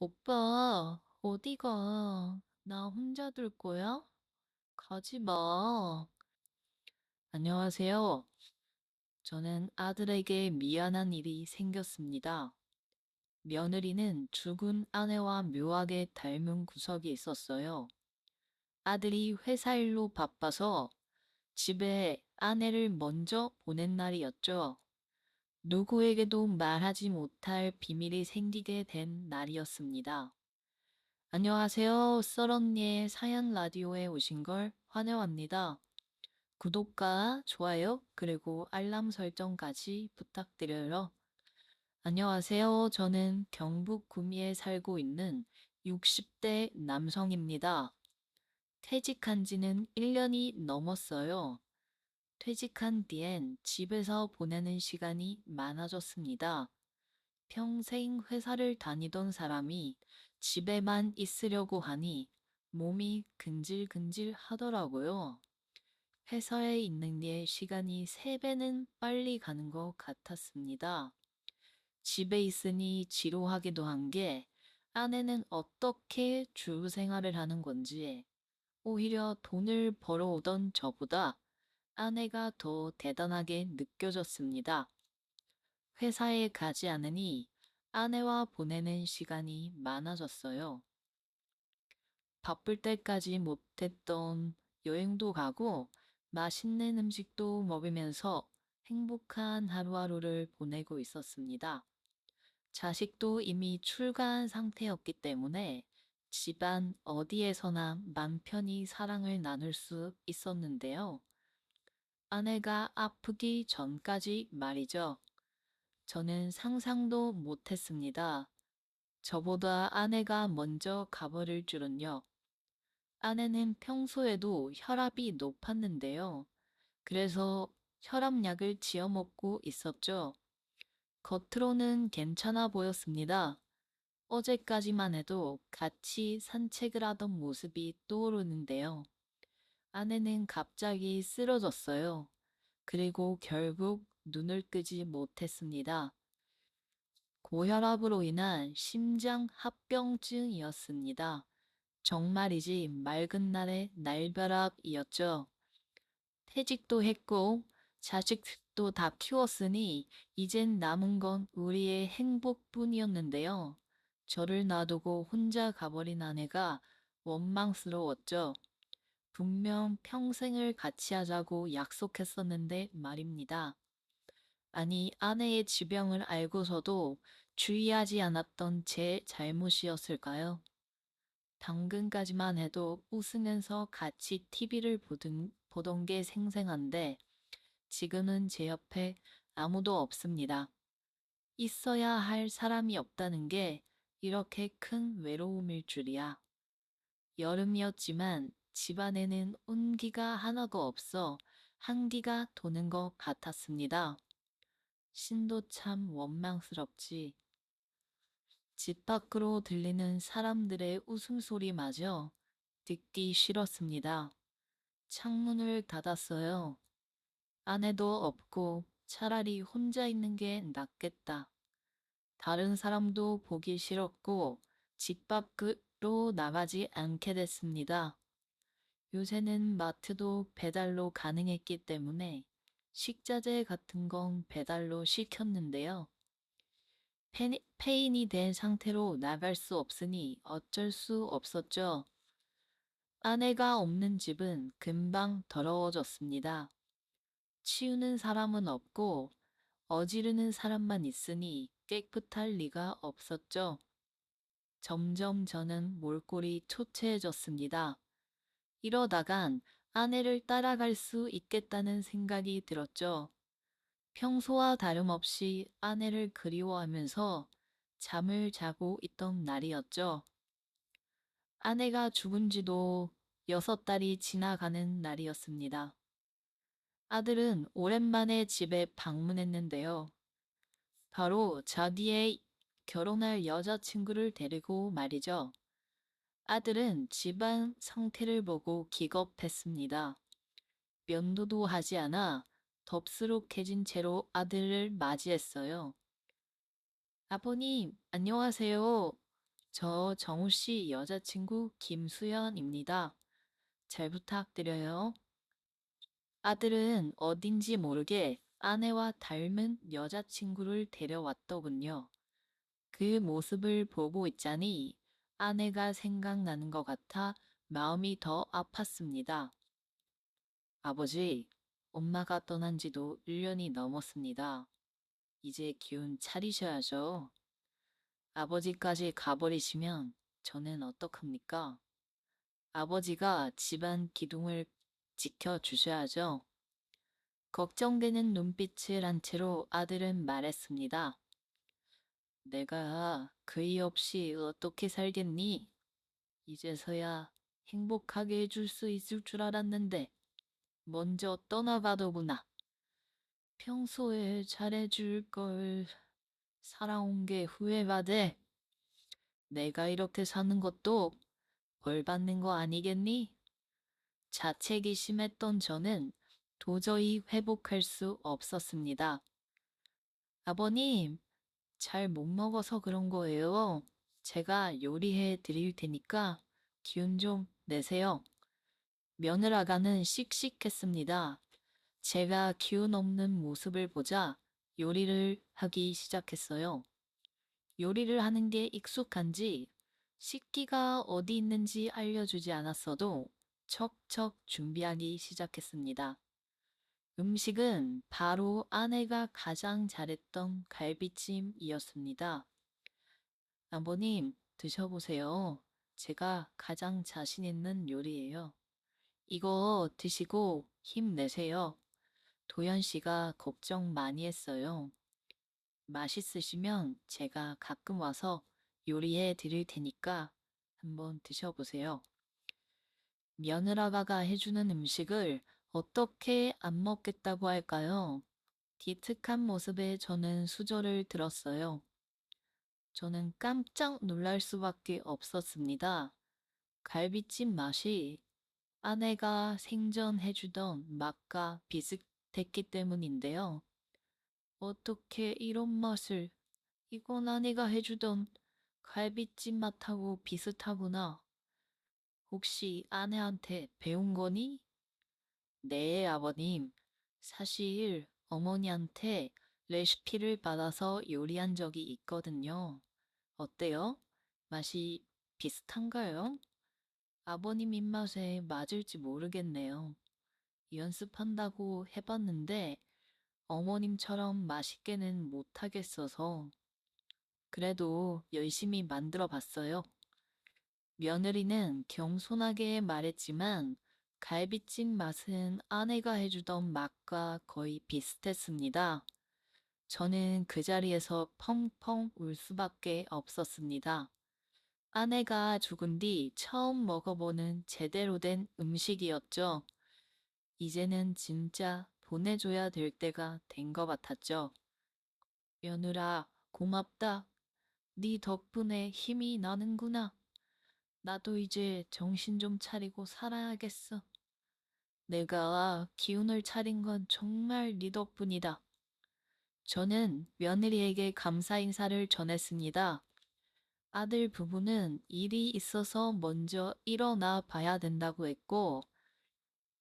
오빠, 어디 가? 나 혼자 둘 거야? 가지 마. 안녕하세요. 저는 아들에게 미안한 일이 생겼습니다. 며느리는 죽은 아내와 묘하게 닮은 구석이 있었어요. 아들이 회사 일로 바빠서 집에 아내를 먼저 보낸 날이었죠. 누구에게도 말하지 못할 비밀이 생기게 된 날이었습니다. 안녕하세요. 썰언니의 사연 라디오에 오신 걸 환영합니다. 구독과 좋아요, 그리고 알람 설정까지 부탁드려요. 안녕하세요. 저는 경북 구미에 살고 있는 60대 남성입니다. 퇴직한 지는 1년이 넘었어요. 퇴직한 뒤엔 집에서 보내는 시간이 많아졌습니다. 평생 회사를 다니던 사람이 집에만 있으려고 하니 몸이 근질근질 하더라고요. 회사에 있는 게 시간이 3배는 빨리 가는 것 같았습니다. 집에 있으니 지루하기도 한 게 아내는 어떻게 주 생활을 하는 건지 오히려 돈을 벌어오던 저보다 아내가 더 대단하게 느껴졌습니다. 회사에 가지 않으니 아내와 보내는 시간이 많아졌어요. 바쁠 때까지 못했던 여행도 가고 맛있는 음식도 먹으면서 행복한 하루하루를 보내고 있었습니다. 자식도 이미 출가한 상태였기 때문에 집안 어디에서나 맘 편히 사랑을 나눌 수 있었는데요. 아내가 아프기 전까지 말이죠. 저는 상상도 못했습니다. 저보다 아내가 먼저 가버릴 줄은요. 아내는 평소에도 혈압이 높았는데요. 그래서 혈압약을 지어 먹고 있었죠. 겉으로는 괜찮아 보였습니다. 어제까지만 해도 같이 산책을 하던 모습이 떠오르는데요. 아내는 갑자기 쓰러졌어요. 그리고 결국 눈을 뜨지 못했습니다. 고혈압으로 인한 심장 합병증이었습니다. 정말이지 맑은 날의 날벼락이었죠. 퇴직도 했고 자식도 다 키웠으니 이젠 남은 건 우리의 행복뿐이었는데요. 저를 놔두고 혼자 가버린 아내가 원망스러웠죠. 분명 평생을 같이 하자고 약속했었는데 말입니다. 아니, 아내의 지병을 알고서도 주의하지 않았던 제 잘못이었을까요? 당근까지만 해도 웃으면서 같이 TV를 보던 게 생생한데 지금은 제 옆에 아무도 없습니다. 있어야 할 사람이 없다는 게 이렇게 큰 외로움일 줄이야. 여름이었지만 집안에는 온기가 하나도 없어 한기가 도는 것 같았습니다. 신도 참 원망스럽지. 집 밖으로 들리는 사람들의 웃음소리마저 듣기 싫었습니다. 창문을 닫았어요. 아내도 없고 차라리 혼자 있는 게 낫겠다. 다른 사람도 보기 싫었고 집 밖으로 나가지 않게 됐습니다. 요새는 마트도 배달로 가능했기 때문에 식자재 같은 건 배달로 시켰는데요. 폐인이 된 상태로 나갈 수 없으니 어쩔 수 없었죠. 아내가 없는 집은 금방 더러워졌습니다. 치우는 사람은 없고 어지르는 사람만 있으니 깨끗할 리가 없었죠. 점점 저는 몰골이 초췌해졌습니다. 이러다간 아내를 따라갈 수 있겠다는 생각이 들었죠. 평소와 다름없이 아내를 그리워하면서 잠을 자고 있던 날이었죠. 아내가 죽은 지도 6달이 지나가는 날이었습니다. 아들은 오랜만에 집에 방문했는데요. 바로 자기의 결혼할 여자친구를 데리고 말이죠. 아들은 집안 상태를 보고 기겁했습니다. 면도도 하지 않아 덥수룩해진 채로 아들을 맞이했어요. 아버님, 안녕하세요. 저 정우 씨 여자친구 김수연입니다. 잘 부탁드려요. 아들은 어딘지 모르게 아내와 닮은 여자친구를 데려왔더군요. 그 모습을 보고 있자니 아내가 생각나는 것 같아 마음이 더 아팠습니다. 아버지, 엄마가 떠난 지도 1년이 넘었습니다. 이제 기운 차리셔야죠. 아버지까지 가버리시면 저는 어떡합니까? 아버지가 집안 기둥을 지켜주셔야죠. 걱정되는 눈빛을 한 채로 아들은 말했습니다. 내가 그이 없이 어떻게 살겠니? 이제서야 행복하게 해줄 수 있을 줄 알았는데 먼저 떠나가더구나. 평소에 잘해줄 걸 살아온 게 후회가 돼. 내가 이렇게 사는 것도 벌 받는 거 아니겠니? 자책이 심했던 저는 도저히 회복할 수 없었습니다. 아버님, 잘 못 먹어서 그런 거예요. 제가 요리해 드릴 테니까 기운 좀 내세요. 며느라가는 씩씩했습니다. 제가 기운 없는 모습을 보자 요리를 하기 시작했어요. 요리를 하는 게 익숙한지 식기가 어디 있는지 알려주지 않았어도 척척 준비하기 시작했습니다. 음식은 바로 아내가 가장 잘했던 갈비찜이었습니다. 아버님, 드셔보세요. 제가 가장 자신 있는 요리예요. 이거 드시고 힘내세요. 도연 씨가 걱정 많이 했어요. 맛있으시면 제가 가끔 와서 요리해 드릴 테니까 한번 드셔보세요. 며느라가 해주는 음식을 어떻게 안 먹겠다고 할까요? 기특한 모습에 저는 수저를 들었어요. 저는 깜짝 놀랄 수밖에 없었습니다. 갈비찜 맛이 아내가 생전해주던 맛과 비슷했기 때문인데요. 어떻게 이런 맛을, 이건 아내가 해주던 갈비찜 맛하고 비슷하구나. 혹시 아내한테 배운 거니? 네, 아버님. 사실 어머니한테 레시피를 받아서 요리한 적이 있거든요. 어때요? 맛이 비슷한가요? 아버님 입맛에 맞을지 모르겠네요. 연습한다고 해봤는데 어머님처럼 맛있게는 못하겠어서 그래도 열심히 만들어 봤어요. 며느리는 겸손하게 말했지만 갈비찜 맛은 아내가 해주던 맛과 거의 비슷했습니다. 저는 그 자리에서 펑펑 울 수밖에 없었습니다. 아내가 죽은 뒤 처음 먹어보는 제대로 된 음식이었죠. 이제는 진짜 보내줘야 될 때가 된 것 같았죠. 며느라, 고맙다. 네 덕분에 힘이 나는구나. 나도 이제 정신 좀 차리고 살아야겠어. 내가 기운을 차린 건 정말 네 덕분이다. 저는 며느리에게 감사 인사를 전했습니다. 아들 부부는 일이 있어서 먼저 일어나 봐야 된다고 했고,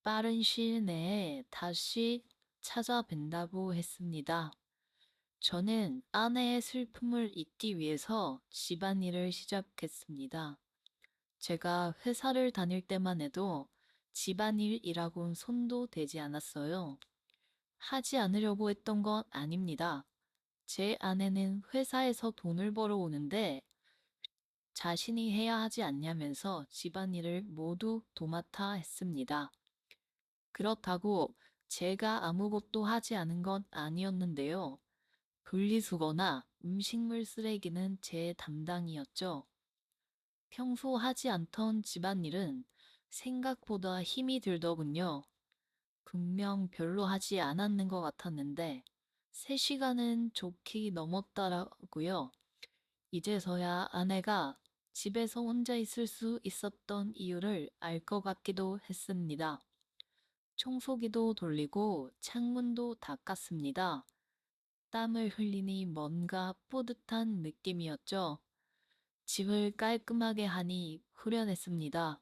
빠른 시일 내에 다시 찾아뵌다고 했습니다. 저는 아내의 슬픔을 잊기 위해서 집안일을 시작했습니다. 제가 회사를 다닐 때만 해도 집안일이라곤 손도 대지 않았어요. 하지 않으려고 했던 건 아닙니다. 제 아내는 회사에서 돈을 벌어오는데 자신이 해야 하지 않냐면서 집안일을 모두 도맡아 했습니다. 그렇다고 제가 아무것도 하지 않은 건 아니었는데요. 분리수거나 음식물 쓰레기는 제 담당이었죠. 평소 하지 않던 집안일은 생각보다 힘이 들더군요. 분명 별로 하지 않았는 것 같았는데 3시간은 좋게 넘었더라고요. 이제서야 아내가 집에서 혼자 있을 수 있었던 이유를 알 것 같기도 했습니다. 청소기도 돌리고 창문도 닦았습니다. 땀을 흘리니 뭔가 뿌듯한 느낌이었죠. 집을 깔끔하게 하니 후련했습니다.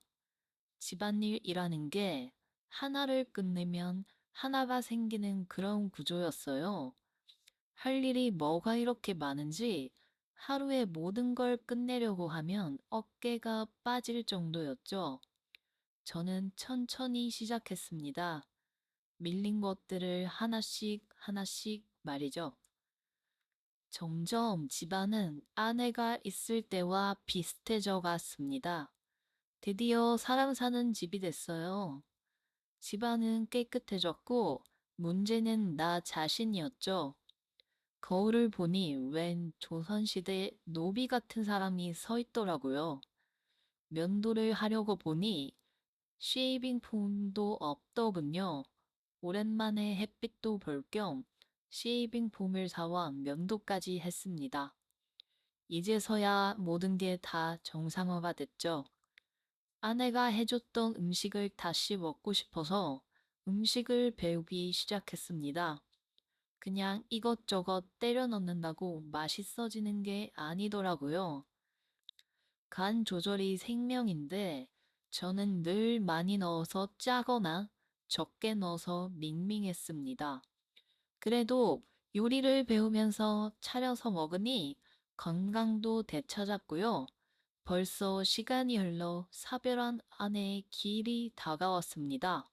집안일이라는 게 하나를 끝내면 하나가 생기는 그런 구조였어요. 할 일이 뭐가 이렇게 많은지 하루에 모든 걸 끝내려고 하면 어깨가 빠질 정도였죠. 저는 천천히 시작했습니다. 밀린 것들을 하나씩 하나씩 말이죠. 점점 집안은 아내가 있을 때와 비슷해져 갔습니다. 드디어 사람 사는 집이 됐어요. 집안은 깨끗해졌고 문제는 나 자신이었죠. 거울을 보니 웬 조선시대 노비 같은 사람이 서 있더라고요. 면도를 하려고 보니 쉐이빙 폼도 없더군요. 오랜만에 햇빛도 볼 겸 쉐이빙 폼을 사와 면도까지 했습니다. 이제서야 모든 게 다 정상화가 됐죠. 아내가 해줬던 음식을 다시 먹고 싶어서 음식을 배우기 시작했습니다. 그냥 이것저것 때려 넣는다고 맛있어지는 게 아니더라고요. 간 조절이 생명인데 저는 늘 많이 넣어서 짜거나 적게 넣어서 밍밍했습니다. 그래도 요리를 배우면서 차려서 먹으니 건강도 되찾았고요. 벌써 시간이 흘러 사별한 아내의 길이 다가왔습니다.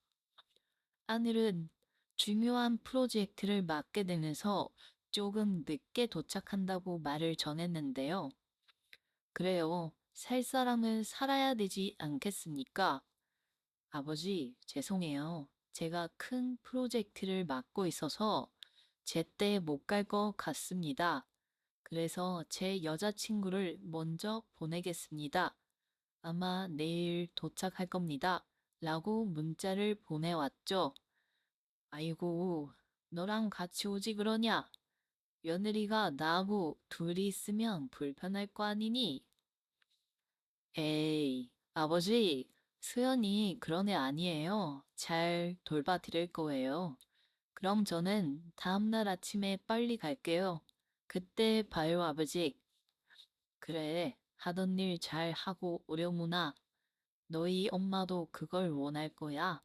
아내는 중요한 프로젝트를 맡게 되면서 조금 늦게 도착한다고 말을 전했는데요. 그래요. 살 사람은 살아야 되지 않겠습니까? 아버지, 죄송해요. 제가 큰 프로젝트를 맡고 있어서 제때 못 갈 것 같습니다. 그래서 제 여자친구를 먼저 보내겠습니다. 아마 내일 도착할 겁니다. 라고 문자를 보내왔죠. 아이고, 너랑 같이 오지 그러냐? 며느리가 나하고 둘이 있으면 불편할 거 아니니? 에이, 아버지, 수연이 그런 애 아니에요. 잘 돌봐드릴 거예요. 그럼 저는 다음날 아침에 빨리 갈게요. 그때 봐요, 아버지. 그래, 하던 일 잘 하고 오려무나. 너희 엄마도 그걸 원할 거야.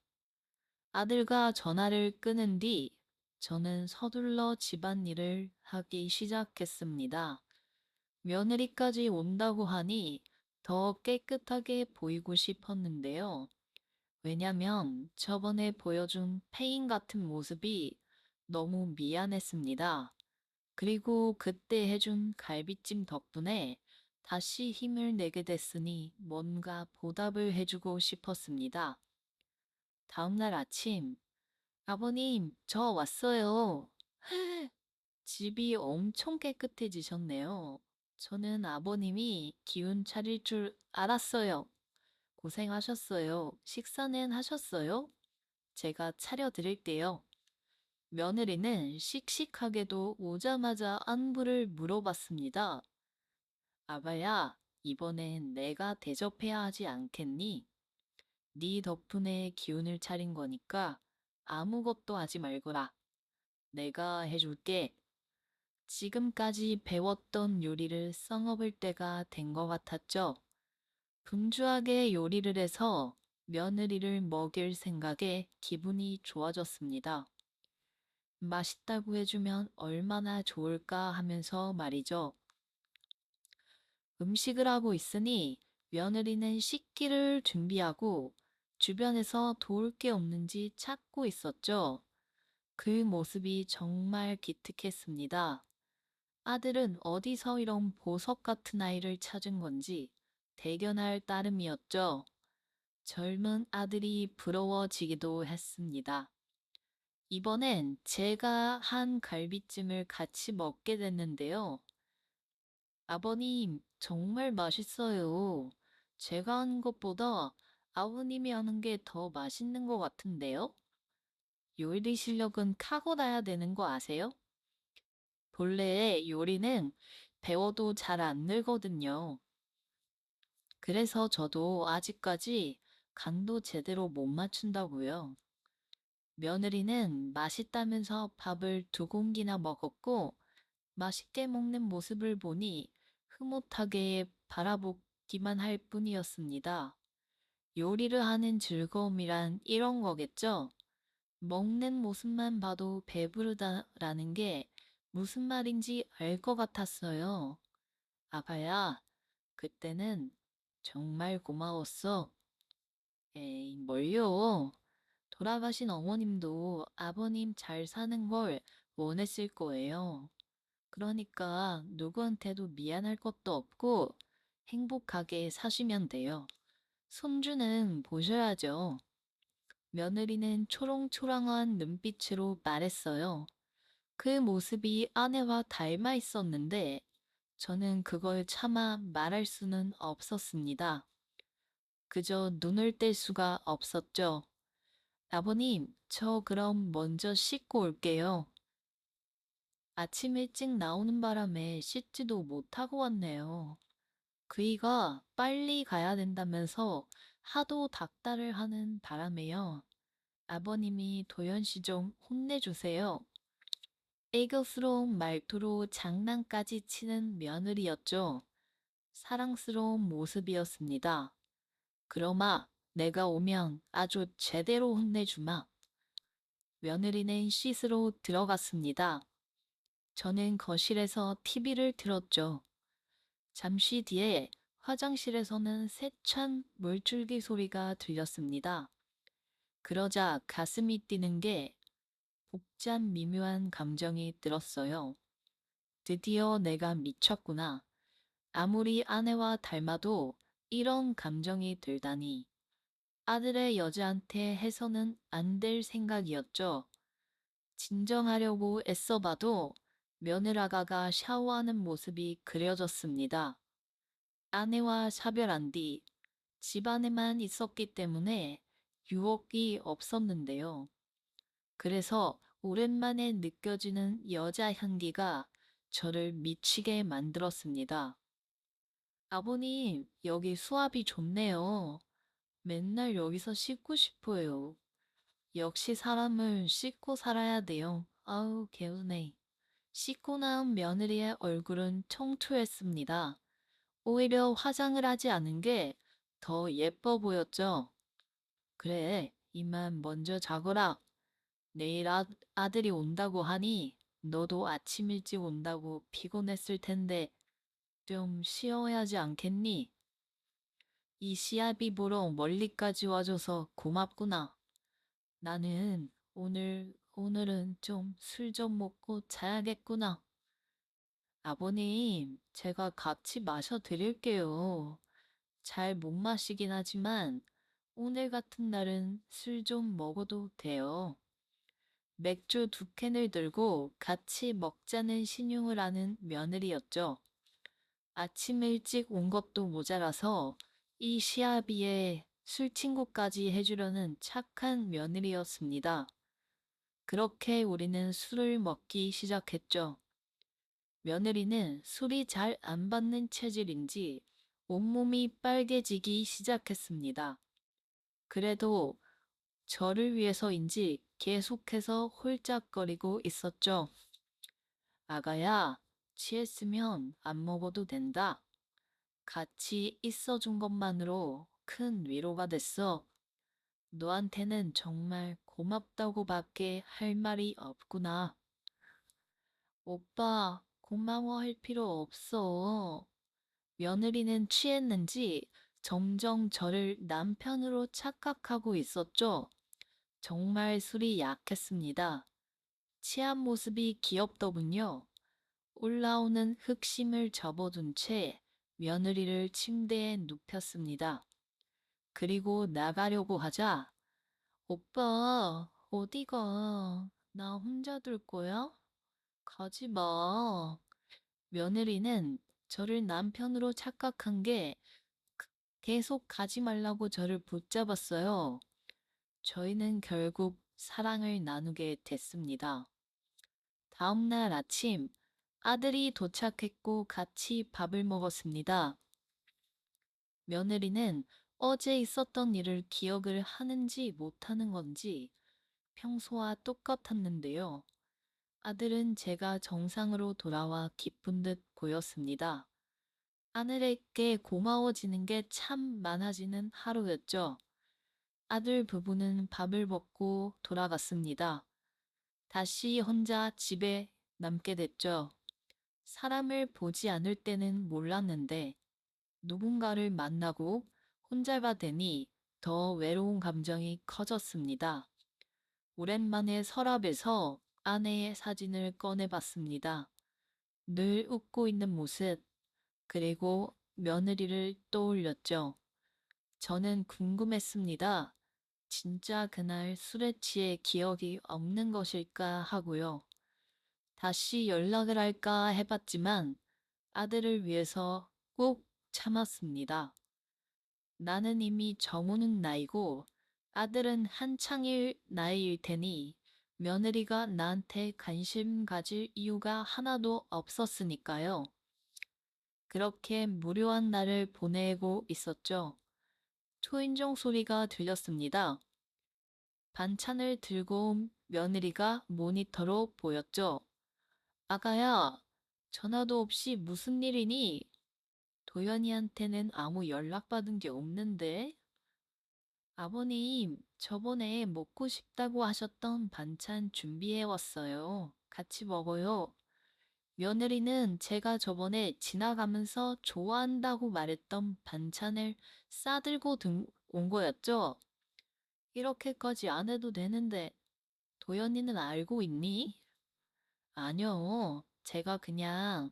아들과 전화를 끊은 뒤 저는 서둘러 집안일을 하기 시작했습니다. 며느리까지 온다고 하니 더 깨끗하게 보이고 싶었는데요. 왜냐면 저번에 보여준 페인 같은 모습이 너무 미안했습니다. 그리고 그때 해준 갈비찜 덕분에 다시 힘을 내게 됐으니 뭔가 보답을 해주고 싶었습니다. 다음날 아침, 아버님, 저 왔어요. 집이 엄청 깨끗해지셨네요. 저는 아버님이 기운 차릴 줄 알았어요. 고생하셨어요. 식사는 하셨어요? 제가 차려드릴게요. 며느리는 씩씩하게도 오자마자 안부를 물어봤습니다. 아바야, 이번엔 내가 대접해야 하지 않겠니? 네 덕분에 기운을 차린 거니까 아무것도 하지 말거라. 내가 해줄게. 지금까지 배웠던 요리를 써먹을 때가 된 것 같았죠. 분주하게 요리를 해서 며느리를 먹일 생각에 기분이 좋아졌습니다. 맛있다고 해주면 얼마나 좋을까 하면서 말이죠. 음식을 하고 있으니 며느리는 식기를 준비하고 주변에서 도울 게 없는지 찾고 있었죠. 그 모습이 정말 기특했습니다. 아들은 어디서 이런 보석 같은 아이를 찾은 건지 대견할 따름이었죠. 젊은 아들이 부러워지기도 했습니다. 이번엔 제가 한 갈비찜을 같이 먹게 됐는데요. 아버님, 정말 맛있어요. 제가 한 것보다 아버님이 하는 게 더 맛있는 것 같은데요? 요리 실력은 타고나야 되는 거 아세요? 본래 요리는 배워도 잘 안 늘거든요. 그래서 저도 아직까지 간도 제대로 못 맞춘다고요. 며느리는 맛있다면서 밥을 2공기나 먹었고 맛있게 먹는 모습을 보니 흐뭇하게 바라보기만 할 뿐이었습니다. 요리를 하는 즐거움이란 이런 거겠죠? 먹는 모습만 봐도 배부르다라는 게 무슨 말인지 알 것 같았어요. 아가야, 그때는 정말 고마웠어. 에이, 뭘요? 돌아가신 어머님도 아버님 잘 사는 걸 원했을 거예요. 그러니까 누구한테도 미안할 것도 없고 행복하게 사시면 돼요. 손주는 보셔야죠. 며느리는 초롱초롱한 눈빛으로 말했어요. 그 모습이 아내와 닮아 있었는데 저는 그걸 차마 말할 수는 없었습니다. 그저 눈을 뗄 수가 없었죠. 아버님, 저 그럼 먼저 씻고 올게요. 아침 일찍 나오는 바람에 씻지도 못하고 왔네요. 그이가 빨리 가야 된다면서 하도 닥달을 하는 바람에요. 아버님이 도연 씨 좀 혼내주세요. 애교스러운 말투로 장난까지 치는 며느리였죠. 사랑스러운 모습이었습니다. 그러마 내가 오면 아주 제대로 혼내주마. 며느리는 씻으러 들어갔습니다. 저는 거실에서 TV를 틀었죠. 잠시 뒤에 화장실에서는 세찬 물줄기 소리가 들렸습니다. 그러자 가슴이 뛰는 게 복잡 미묘한 감정이 들었어요. 드디어 내가 미쳤구나. 아무리 아내와 닮아도 이런 감정이 들다니. 아들의 여자한테 해서는 안 될 생각이었죠. 진정하려고 애써봐도 며느라가가 샤워하는 모습이 그려졌습니다. 아내와 사별한 뒤 집안에만 있었기 때문에 유혹이 없었는데요. 그래서 오랜만에 느껴지는 여자 향기가 저를 미치게 만들었습니다. 아버님, 여기 수압이 좋네요. 맨날 여기서 씻고 싶어요. 역시 사람을 씻고 살아야 돼요. 아우, 개운해. 씻고 나온 며느리의 얼굴은 청초했습니다. 오히려 화장을 하지 않은 게 더 예뻐 보였죠. 그래, 이만 먼저 자거라. 내일 아들이 온다고 하니 너도 아침 일찍 온다고 피곤했을 텐데 좀 쉬어야 하지 않겠니? 이 시합이 보러 멀리까지 와줘서 고맙구나. 나는 오늘은 좀 술 좀 먹고 자야겠구나. 아버님, 제가 같이 마셔드릴게요. 잘 못 마시긴 하지만 오늘 같은 날은 술 좀 먹어도 돼요. 맥주 2캔을 들고 같이 먹자는 신용을 하는 며느리였죠. 아침 일찍 온 것도 모자라서 이 시아비에 술 친구까지 해주려는 착한 며느리였습니다. 그렇게 우리는 술을 먹기 시작했죠. 며느리는 술이 잘 안 받는 체질인지 온몸이 빨개지기 시작했습니다. 그래도 저를 위해서인지 계속해서 홀짝거리고 있었죠. 아가야, 취했으면 안 먹어도 된다. 같이 있어준 것만으로 큰 위로가 됐어. 너한테는 정말 고맙다고밖에 할 말이 없구나. 오빠, 고마워할 필요 없어. 며느리는 취했는지 점점 저를 남편으로 착각하고 있었죠. 정말 술이 약했습니다. 취한 모습이 귀엽더군요. 올라오는 흑심을 접어둔 채 며느리를 침대에 눕혔습니다. 그리고 나가려고 하자, 오빠, 어디 가? 나 혼자 둘 거야? 가지 마. 며느리는 저를 남편으로 착각한 게 계속 가지 말라고 저를 붙잡았어요. 저희는 결국 사랑을 나누게 됐습니다. 다음 날 아침, 아들이 도착했고 같이 밥을 먹었습니다. 며느리는 어제 있었던 일을 기억을 하는지 못하는 건지 평소와 똑같았는데요. 아들은 제가 정상으로 돌아와 기쁜 듯 보였습니다. 아내에게 고마워지는 게 참 많아지는 하루였죠. 아들 부부는 밥을 먹고 돌아갔습니다. 다시 혼자 집에 남게 됐죠. 사람을 보지 않을 때는 몰랐는데 누군가를 만나고 혼자가 되니 더 외로운 감정이 커졌습니다. 오랜만에 서랍에서 아내의 사진을 꺼내봤습니다. 늘 웃고 있는 모습, 그리고 며느리를 떠올렸죠. 저는 궁금했습니다. 진짜 그날 술에 취해 기억이 없는 것일까 하고요. 다시 연락을 할까 해봤지만 아들을 위해서 꼭 참았습니다. 나는 이미 저무는 나이고 아들은 한창일 나이일 테니 며느리가 나한테 관심 가질 이유가 하나도 없었으니까요. 그렇게 무료한 날을 보내고 있었죠. 초인종 소리가 들렸습니다. 반찬을 들고 온 며느리가 모니터로 보였죠. 아가야, 전화도 없이 무슨 일이니? 도연이한테는 아무 연락받은 게 없는데? 아버님, 저번에 먹고 싶다고 하셨던 반찬 준비해 왔어요. 같이 먹어요. 며느리는 제가 저번에 지나가면서 좋아한다고 말했던 반찬을 싸들고 온 거였죠. 이렇게까지 안 해도 되는데 도연이는 알고 있니? 아니요. 제가 그냥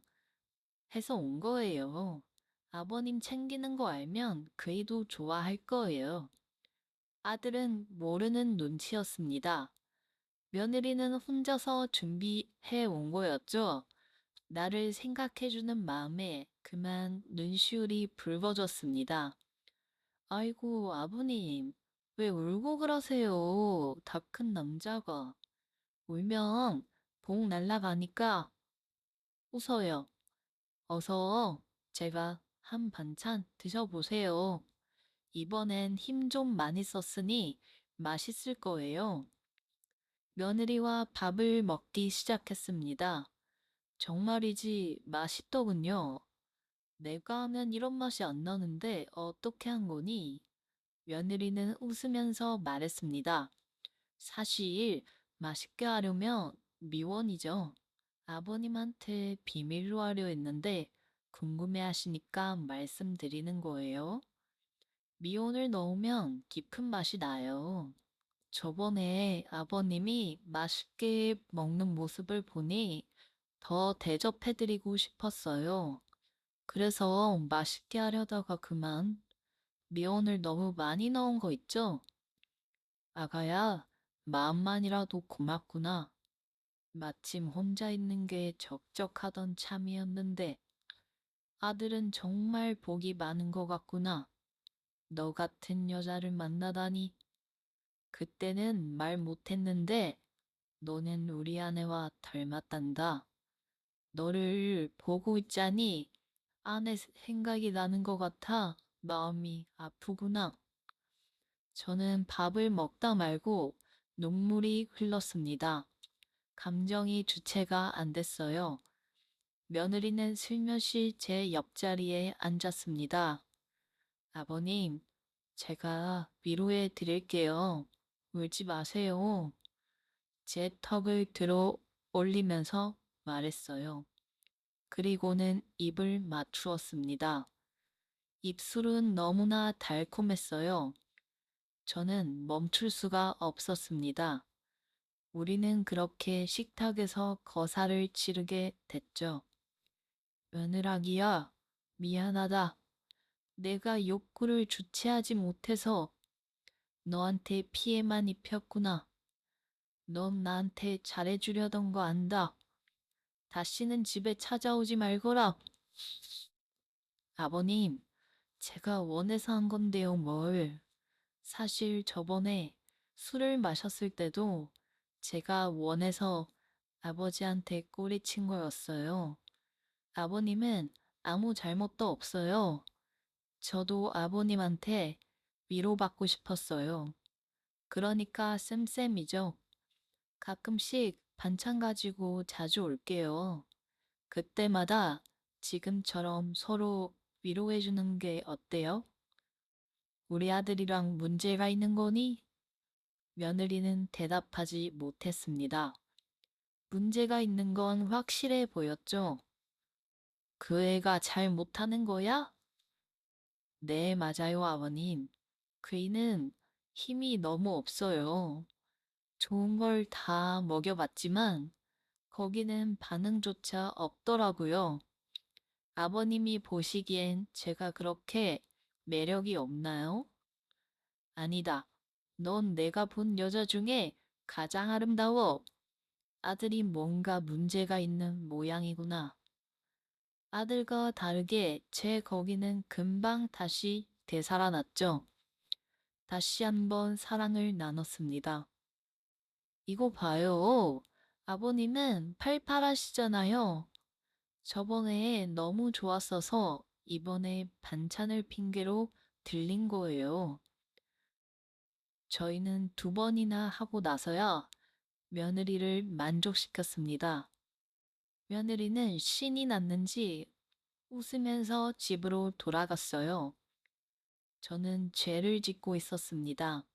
해서 온 거예요. 아버님 챙기는 거 알면 그이도 좋아할 거예요. 아들은 모르는 눈치였습니다. 며느리는 혼자서 준비해 온 거였죠. 나를 생각해주는 마음에 그만 눈시울이 붉어졌습니다. 아이고, 아버님, 왜 울고 그러세요? 다 큰 남자가. 울면 복 날라가니까 웃어요. 어서 제가 한 반찬 드셔보세요. 이번엔 힘 좀 많이 썼으니 맛있을 거예요. 며느리와 밥을 먹기 시작했습니다. 정말이지 맛있더군요. 내가 하면 이런 맛이 안 나는데 어떻게 한 거니? 며느리는 웃으면서 말했습니다. 사실 맛있게 하려면 미원이죠. 아버님한테 비밀로 하려 했는데 궁금해 하시니까 말씀드리는 거예요. 미온을 넣으면 깊은 맛이 나요. 저번에 아버님이 맛있게 먹는 모습을 보니 더 대접해드리고 싶었어요. 그래서 맛있게 하려다가 그만 미온을 너무 많이 넣은 거 있죠? 아가야, 마음만이라도 고맙구나. 마침 혼자 있는 게 적적하던 참이었는데 아들은 정말 복이 많은 것 같구나. 너 같은 여자를 만나다니. 그때는 말 못했는데 너는 우리 아내와 닮았단다. 너를 보고 있자니 아내 생각이 나는 것 같아 마음이 아프구나. 저는 밥을 먹다 말고 눈물이 흘렀습니다. 감정이 주체가 안 됐어요. 며느리는 슬며시 제 옆자리에 앉았습니다. 아버님, 제가 위로해 드릴게요. 울지 마세요. 제 턱을 들어 올리면서 말했어요. 그리고는 입을 맞추었습니다. 입술은 너무나 달콤했어요. 저는 멈출 수가 없었습니다. 우리는 그렇게 식탁에서 거사를 치르게 됐죠. 며느라기야, 미안하다. 내가 욕구를 주체하지 못해서 너한테 피해만 입혔구나. 넌 나한테 잘해주려던 거 안다. 다시는 집에 찾아오지 말거라. 아버님, 제가 원해서 한 건데요, 뭘. 사실 저번에 술을 마셨을 때도 제가 원해서 아버지한테 꼬리친 거였어요. 아버님은 아무 잘못도 없어요. 저도 아버님한테 위로받고 싶었어요. 그러니까 쌤쌤이죠. 가끔씩 반찬 가지고 자주 올게요. 그때마다 지금처럼 서로 위로해주는 게 어때요? 우리 아들이랑 문제가 있는 거니? 며느리는 대답하지 못했습니다. 문제가 있는 건 확실해 보였죠. 그 애가 잘 못하는 거야? 네, 맞아요, 아버님. 그이는 힘이 너무 없어요. 좋은 걸 다 먹여봤지만 거기는 반응조차 없더라고요. 아버님이 보시기엔 제가 그렇게 매력이 없나요? 아니다. 넌 내가 본 여자 중에 가장 아름다워. 아들이 뭔가 문제가 있는 모양이구나. 아들과 다르게 제 거기는 금방 다시 되살아났죠. 다시 한번 사랑을 나눴습니다. 이거 봐요. 아버님은 팔팔하시잖아요. 저번에 너무 좋았어서 이번에 반찬을 핑계로 들린 거예요. 저희는 2번이나 하고 나서야 며느리를 만족시켰습니다. 며느리는 신이 났는지 웃으면서 집으로 돌아갔어요. 저는 죄를 짓고 있었습니다.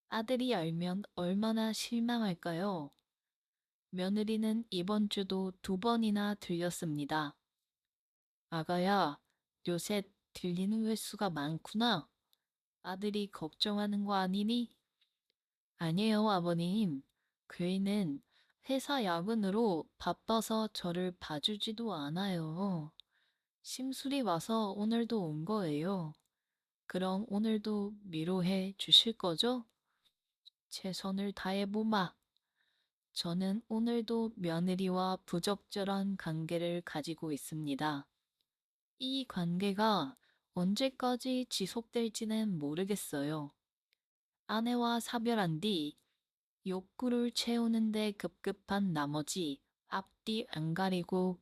아들이 알면 얼마나 실망할까요? 며느리는 이번 주도 2번이나 들렸습니다. 아가야, 요새 들리는 횟수가 많구나. 아들이 걱정하는 거 아니니? 아니에요, 아버님. 그이는 회사 야근으로 바빠서 저를 봐주지도 않아요. 심술이 와서 오늘도 온 거예요. 그럼 오늘도 위로해 주실 거죠? 최선을 다해보마. 저는 오늘도 며느리와 부적절한 관계를 가지고 있습니다. 이 관계가 언제까지 지속될지는 모르겠어요. 아내와 사별한 뒤 욕구를 채우는데 급급한 나머지 앞뒤 안 가리고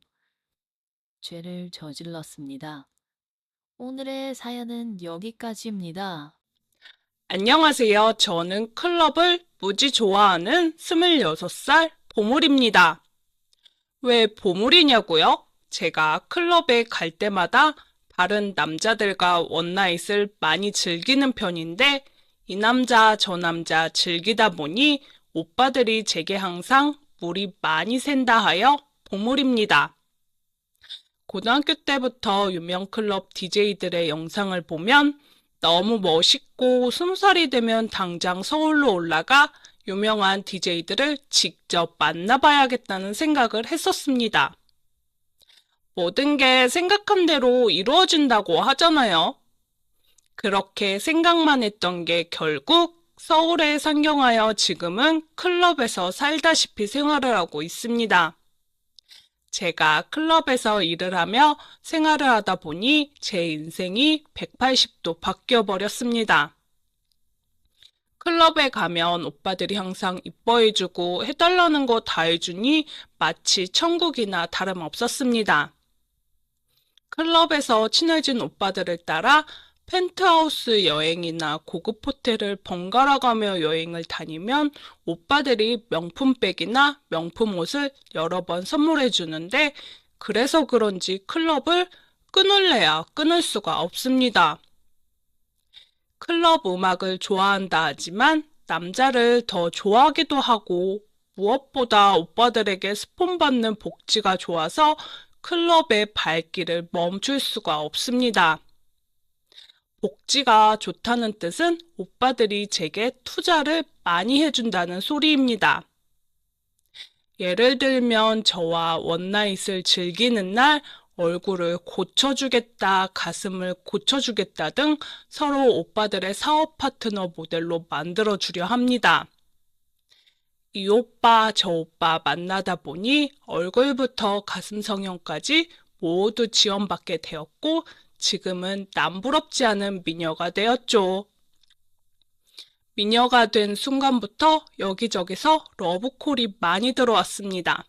죄를 저질렀습니다. 오늘의 사연은 여기까지입니다. 안녕하세요. 저는 클럽을 무지 좋아하는 26살 보물입니다. 왜 보물이냐고요? 제가 클럽에 갈 때마다 다른 남자들과 원나잇을 많이 즐기는 편인데 이 남자 저 남자 즐기다 보니 오빠들이 제게 항상 물이 많이 샌다 하여 보물입니다. 고등학교 때부터 유명 클럽 DJ들의 영상을 보면 너무 멋있고 20살이 되면 당장 서울로 올라가 유명한 DJ들을 직접 만나봐야겠다는 생각을 했었습니다. 모든 게 생각한 대로 이루어진다고 하잖아요. 그렇게 생각만 했던 게 결국 서울에 상경하여 지금은 클럽에서 살다시피 생활을 하고 있습니다. 제가 클럽에서 일을 하며 생활을 하다 보니 제 인생이 180도 바뀌어 버렸습니다. 클럽에 가면 오빠들이 항상 이뻐해주고 해달라는 거 다 해주니 마치 천국이나 다름없었습니다. 클럽에서 친해진 오빠들을 따라 펜트하우스 여행이나 고급 호텔을 번갈아 가며 여행을 다니면 오빠들이 명품백이나 명품 옷을 여러 번 선물해 주는데 그래서 그런지 클럽을 끊을래야 끊을 수가 없습니다. 클럽 음악을 좋아한다 하지만 남자를 더 좋아하기도 하고 무엇보다 오빠들에게 스폰받는 복지가 좋아서 클럽의 발길을 멈출 수가 없습니다. 복지가 좋다는 뜻은 오빠들이 제게 투자를 많이 해준다는 소리입니다. 예를 들면 저와 원나잇을 즐기는 날 얼굴을 고쳐주겠다, 가슴을 고쳐주겠다 등 서로 오빠들의 사업 파트너 모델로 만들어주려 합니다. 이 오빠, 저 오빠 만나다 보니 얼굴부터 가슴 성형까지 모두 지원받게 되었고 지금은 남부럽지 않은 미녀가 되었죠. 미녀가 된 순간부터 여기저기서 러브콜이 많이 들어왔습니다.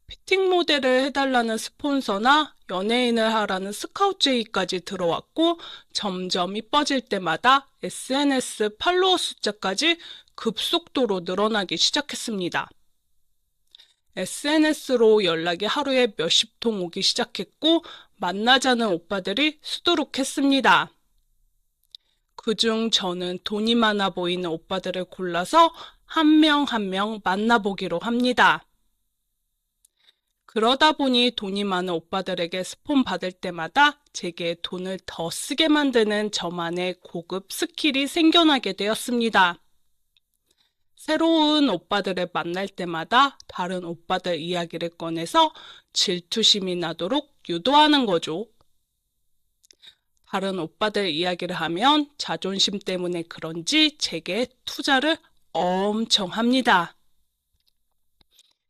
피팅 모델을 해달라는 스폰서나 연예인을 하라는 스카우트 제의까지 들어왔고 점점 이뻐질 때마다 SNS 팔로워 숫자까지 급속도로 늘어나기 시작했습니다. SNS로 연락이 하루에 몇십 통 오기 시작했고 만나자는 오빠들이 수두룩했습니다. 그중 저는 돈이 많아 보이는 오빠들을 골라서 한 명 한 명 만나보기로 합니다. 그러다 보니 돈이 많은 오빠들에게 스폰 받을 때마다 제게 돈을 더 쓰게 만드는 저만의 고급 스킬이 생겨나게 되었습니다. 새로운 오빠들을 만날 때마다 다른 오빠들 이야기를 꺼내서 질투심이 나도록 유도하는 거죠. 다른 오빠들 이야기를 하면 자존심 때문에 그런지 제게 투자를 엄청 합니다.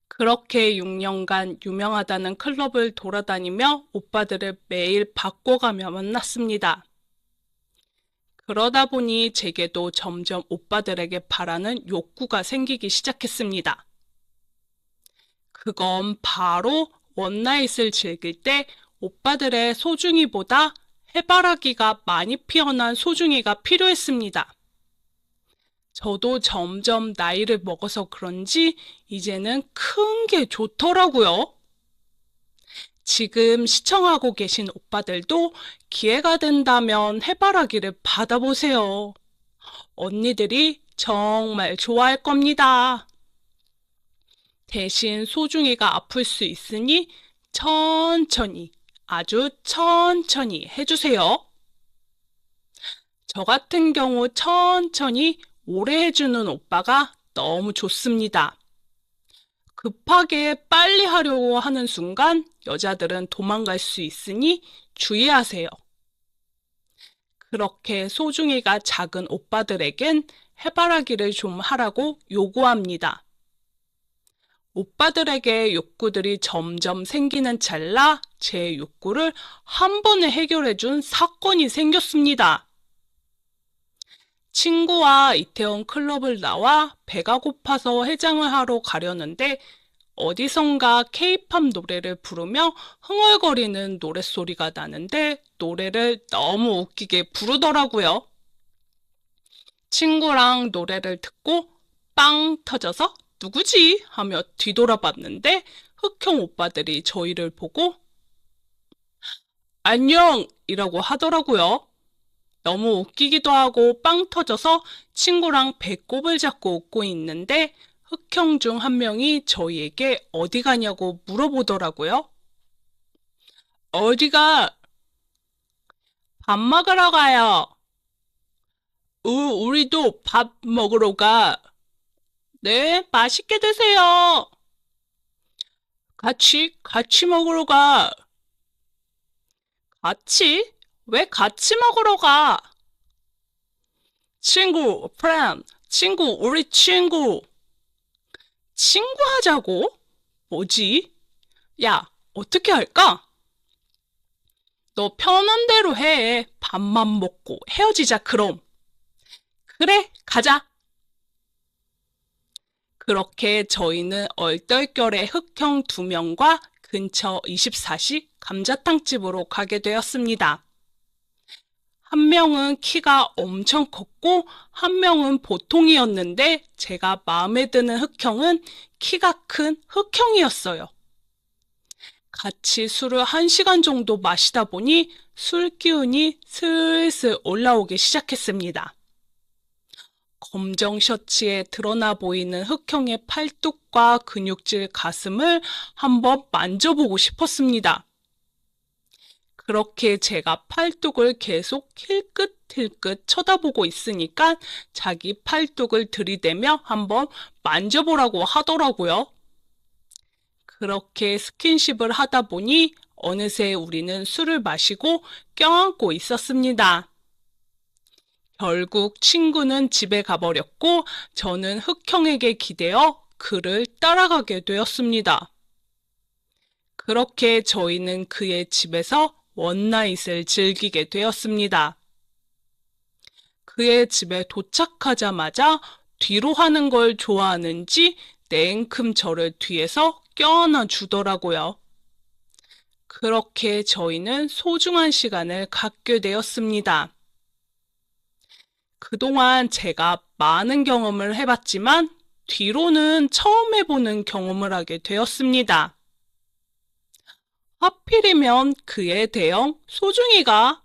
그렇게 6년간 유명하다는 클럽을 돌아다니며 오빠들을 매일 바꿔가며 만났습니다. 그러다 보니 제게도 점점 오빠들에게 바라는 욕구가 생기기 시작했습니다. 그건 바로 원나잇을 즐길 때 오빠들의 소중이보다 해바라기가 많이 피어난 소중이가 필요했습니다. 저도 점점 나이를 먹어서 그런지 이제는 큰 게 좋더라고요. 지금 시청하고 계신 오빠들도 기회가 된다면 해바라기를 받아보세요. 언니들이 정말 좋아할 겁니다. 대신 소중이가 아플 수 있으니 천천히, 아주 천천히 해주세요. 저 같은 경우 천천히 오래 해주는 오빠가 너무 좋습니다. 급하게 빨리 하려고 하는 순간 여자들은 도망갈 수 있으니 주의하세요. 그렇게 소중이가 작은 오빠들에겐 해바라기를 좀 하라고 요구합니다. 오빠들에게 욕구들이 점점 생기는 찰나 제 욕구를 한 번에 해결해준 사건이 생겼습니다. 친구와 이태원 클럽을 나와 배가 고파서 해장을 하러 가려는데 어디선가 케이팝 노래를 부르며 흥얼거리는 노랫소리가 나는데 노래를 너무 웃기게 부르더라고요. 친구랑 노래를 듣고 빵 터져서 누구지? 하며 뒤돌아봤는데 흑형 오빠들이 저희를 보고 안녕! 이라고 하더라고요. 너무 웃기기도 하고 빵 터져서 친구랑 배꼽을 잡고 웃고 있는데 흑형 중 한 명이 저희에게 어디 가냐고 물어보더라고요. 어디가? 밥 먹으러 가요. 우리도 밥 먹으러 가. 네, 맛있게 드세요. 같이 먹으러 가. 같이? 왜 같이 먹으러 가? 친구, 우리 친구. 친구 하자고? 뭐지? 야, 어떻게 할까? 너 편한 대로 해. 밥만 먹고 헤어지자, 그럼. 그래, 가자. 그렇게 저희는 얼떨결에 흑형 2명과 근처 24시 감자탕집으로 가게 되었습니다. 한 명은 키가 엄청 컸고 한 명은 보통이었는데 제가 마음에 드는 흑형은 키가 큰 흑형이었어요. 같이 술을 1시간 정도 마시다 보니 술 기운이 슬슬 올라오기 시작했습니다. 검정 셔츠에 드러나 보이는 흑형의 팔뚝과 근육질 가슴을 한번 만져보고 싶었습니다. 그렇게 제가 팔뚝을 계속 힐끗힐끗 쳐다보고 있으니까 자기 팔뚝을 들이대며 한번 만져보라고 하더라고요. 그렇게 스킨십을 하다 보니 어느새 우리는 술을 마시고 껴안고 있었습니다. 결국 친구는 집에 가버렸고 저는 흑형에게 기대어 그를 따라가게 되었습니다. 그렇게 저희는 그의 집에서 원나잇을 즐기게 되었습니다. 그의 집에 도착하자마자 뒤로 하는 걸 좋아하는지 냉큼 저를 뒤에서 껴안아 주더라고요. 그렇게 저희는 소중한 시간을 갖게 되었습니다. 그동안 제가 많은 경험을 해봤지만 뒤로는 처음 해보는 경험을 하게 되었습니다. 하필이면 그의 대형 소중이가.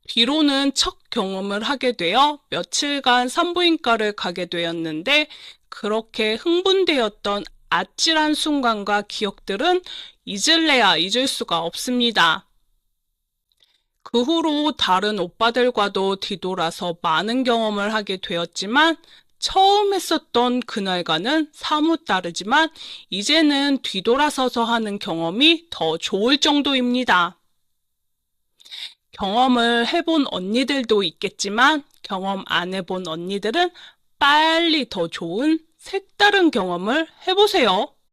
뒤로는 첫 경험을 하게 되어 며칠간 산부인과를 가게 되었는데 그렇게 흥분되었던 아찔한 순간과 기억들은 잊을래야 잊을 수가 없습니다. 그 후로 다른 오빠들과도 뒤돌아서 많은 경험을 하게 되었지만 처음 했었던 그날과는 사뭇 다르지만 이제는 뒤돌아서서 하는 경험이 더 좋을 정도입니다. 경험을 해본 언니들도 있겠지만 경험 안 해본 언니들은 빨리 더 좋은 색다른 경험을 해보세요.